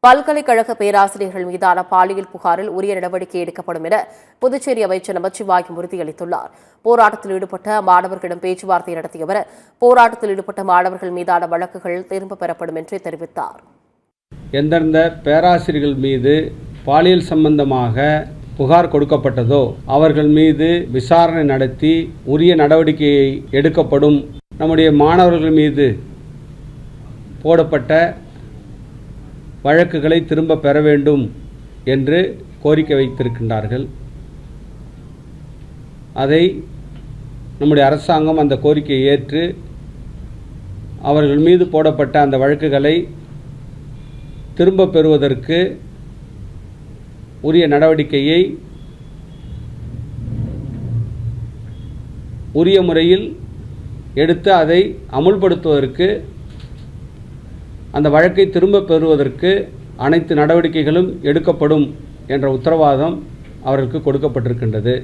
பல்கலைக்கழக பேராசிரியர்கள் மீதான பாலியல் புகாரில் உரிய நடவடிக்கை எடுக்கப்படும் என புதுச்சேரி அமைச்சர் நமச்சிவாயம் உறுதியளித்துள்ளார். போராட்டத்தில் ஈடுபட்ட மாணவர்களிடம் பேச்சுவார்த்தை நடத்திய அவர், போராட்டத்தில் ஈடுபட்ட மாணவர்கள் மீதான வழக்குகள் திரும்பப் பெறப்படும் என்று தெரிவித்தார். எந்தெந்த பேராசிரியர்கள் மீது பாலியல் சம்பந்தமாக புகார் கொடுக்கப்பட்டதோ அவர்கள் மீது விசாரணை நடத்தி உரிய நடவடிக்கையை எடுக்கப்படும். நம்முடைய மாணவர்கள் மீது போடப்பட்ட வழக்குகளை திரும்ப பெற வேண்டும் என்று கோரிக்கை வைத்திருக்கின்றார்கள். அதை நம்முடைய அரசாங்கம் அந்த கோரிக்கையை ஏற்று அவர்கள் மீது போடப்பட்ட அந்த வழக்குகளை திரும்ப பெறுவதற்கு உரிய நடவடிக்கையை உரிய முறையில் எடுத்து அதை அமுல்படுத்துவதற்கு, அந்த வழக்கை திரும்ப பெறுவதற்கு அனைத்து நடவடிக்கைகளும் எடுக்கப்படும் என்ற உத்தரவாதம் அவர்களுக்கு கொடுக்கப்பட்டிருக்கின்றது.